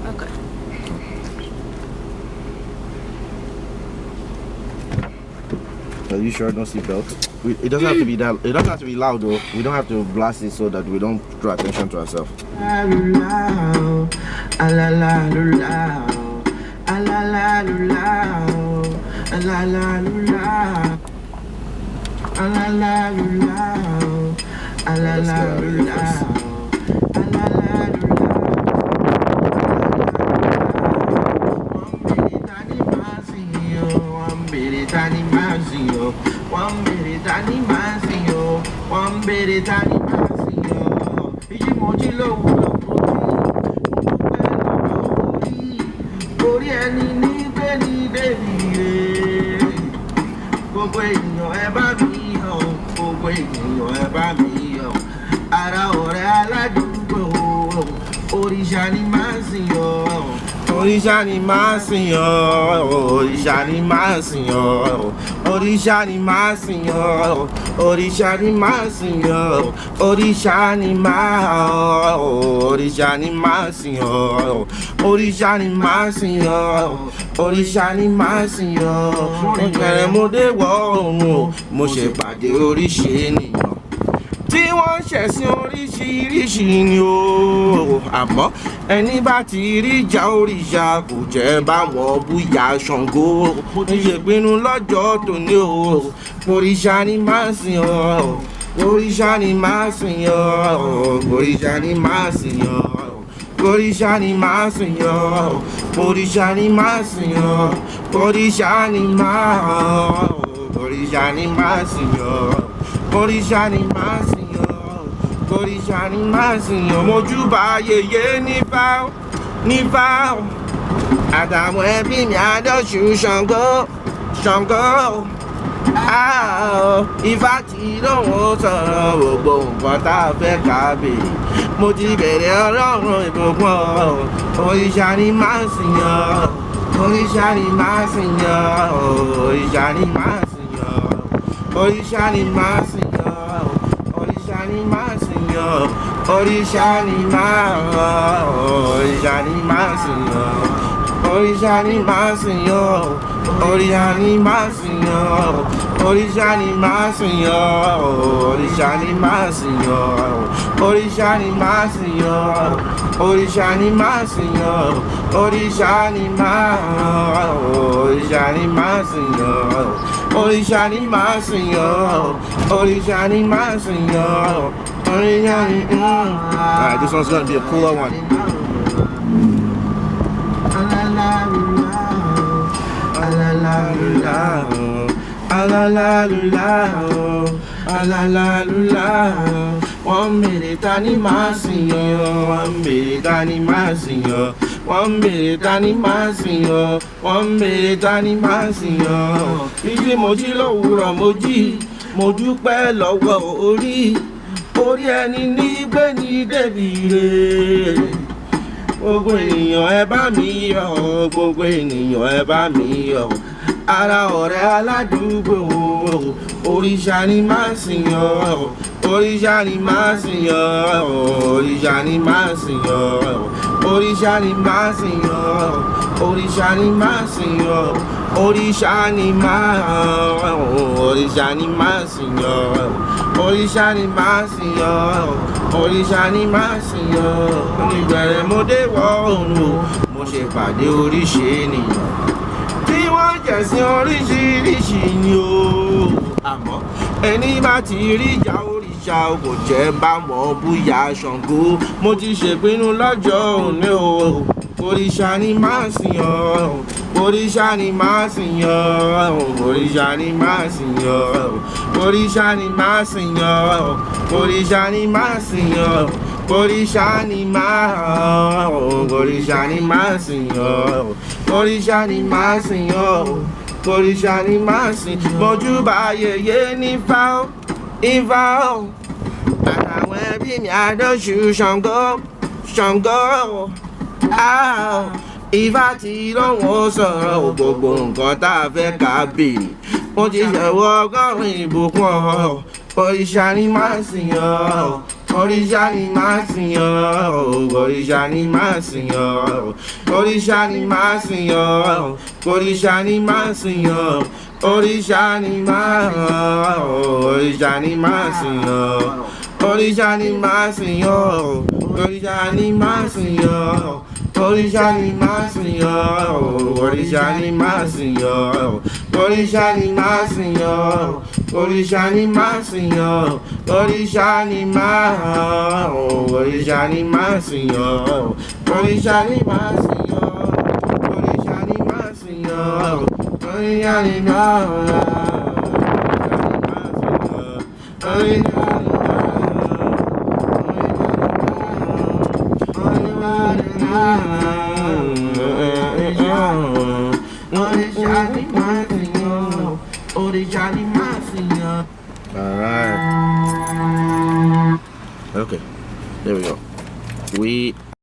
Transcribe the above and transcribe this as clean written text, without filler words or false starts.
Okay. Are you sure? No seatbelt. It doesn't have to be that. It doesn't have to be loud though. We don't have to blast it so that we don't draw attention to ourselves. Òrìṣà ni máa sìn ọ́, òrìṣà ni máa sìn ọ́, òrìṣà ni máa sìn ọ́, òrìṣà ni máa sìn ọ́, òrìṣà ni máa, òrìṣà ni máa sìn ọ́, òrìṣà ni máa sìn ọ́, òrìṣà ni máa sìn ọ́. Mo bẹ̀rẹ̀ mo dé wọ̀ ọ̀run, mo ṣèpàdé oríṣi ènìyàn tí wọ́n ṣẹ̀sìn oríṣiríṣi ni o, àmọ́ ẹni bá ti rí ìjà òrìṣà kò jẹ́ báwọn búyà Ṣàngó. Ìṣèpinnu lọ́jọ́ tòní o, òrìṣà ni máa sìn ọ́, òrìṣà ni máa sìn ọ́, òrìṣà ni máa sìn ọ́, òrìṣà ni máa sìn ọ́, òrìṣà ni máa sìn ọ́, òrìṣà ni máa, òrìṣà ni máa sìn ọ́, òrìṣà ni máa sìn ọ́, òrìṣà ni máa sìn ọ́. Mojúbà yèyé nífà nífà àtàwọn ẹbí mi àdọ́ṣù Ṣàngó Ṣàngó. Ifá tí lóun sọ̀rọ̀ gbogbo nǹkan tá a fẹ́ ká bèrè. Mo ti bẹ̀rẹ̀ ọlọ́run ìbùkún ọ́, òrìṣà ni máa sìn ọ́, òrìṣà ni máa sìn ọ́, òrìṣà ni máa sìn ọ́, òrìṣà ni máa sìn ọ́, òrìṣà ni máa sìn ọ́, òrìṣà ni máa, òrìṣà ni máa sìn ọ́, òrìṣà ni máa sìn ọ́, òrìṣà ni máa sìn ọ́, òrìṣà ni máa sìn ọ́, òrìṣà ni máa sìn ọ́, òrìṣà ni máa sìn ọ́, òrìṣà ni máa sìn ọ́, òrìṣà ni máa, òrìṣà ni máa sìn ọ́, òrìṣà ni máa sìn ọ́, òrìṣà ni máa sìn ọ́, òrìṣà ni. Alright, this one's gonna be a cooler one. Wọ́n bèrè ta ni máa sìn ọ́, wọ́n bèrè ta ni máa sìn ọ́, wọ́n bèrè ta ni máa sìn ọ́, wọ́n bèrè ta ni máa sìn ọ́. Ìdí mo jí lówùúrọ̀ mo jí, mo dúpẹ́ lọ́wọ́ orí ẹni ní gbé ní débi rè. Gbogbo ènìyàn ẹ bá mi yọ̀, gbogbo ènìyàn ẹ bá mi yọ̀. Ara ọ̀rẹ́ aládùúgbò, òrìṣà ni máa sìn ọ́, òrìṣà ni máa sìn ọ́, òrìṣà ni máa sìn ọ́, òrìṣà ni máa sìn ọ́, òrìṣà ni máa sìn ọ́, òrìṣà ni máa, òrìṣà ni máa sìn ọ́, òrìṣà ni máa sìn ọ́, òrìṣà ni máa sìn ọ́. Ìbẹ̀rẹ̀ mo dé wọ̀ ọ̀run, mo ṣèpàdé oríṣi ènìyàn tí wọ́n jẹ̀sìn oríṣiríṣi ni o, àmọ́ ẹni bá ti rí ìjà òrìṣà kò jẹ́ báwọn búyà Ṣàngó. Mo ti ṣèpinnu lọ́jọ́ òní o, òrìṣà ni máa sìn ọ́, òrìṣà ni máa sìn ọ́, òrìṣà ni máa sìn ọ́, òrìṣà ni máa sìn ọ́, òrìṣà ni máa sìn ọ́, òrìṣà ni máa, òrìṣà ni máa sìn ọ́, òrìṣà ni máa sìn ọ́, òrìṣà ni máa sìn. Mojúbà yèyé nífà Ifá àtàwọn ẹbí mi àdọ́ṣù Ṣàngó Ṣàngó. Ifá tí lóun sọ̀rọ̀ gbogbo nǹkan tá a fẹ́ ká bèrè. Mo ti ṣẹ̀wọ́ ọgọ́rùn-ún ìbùkún ọ́, òrìṣà ni máa sìn ọ́, òrìṣà ni màá sìn ọ́, òrìṣà ni màá sìn ọ́, òrìṣà ni màá sìn ọ́, òrìṣà ni màá sìn ọ́, òrìṣà ni màá, òrìṣà ni màá sìn ọ́, òrìṣà ni màá sìn ọ́, òrìṣà ni màá sìn ọ́, òrìṣà ni màá sìn ọ́, òrìṣà ni màá sìn ọ́, òrìṣà ni màá sìn ọ́, òrìṣà ni màá sìn ọ́, òrìṣà ni màá, òrìṣà ni màá sìn ọ́, òrìṣà ni màá sìn ọ́, òrìṣà ni màá sìn ọ́, òrìṣà ni màá, òrìṣà ni màá.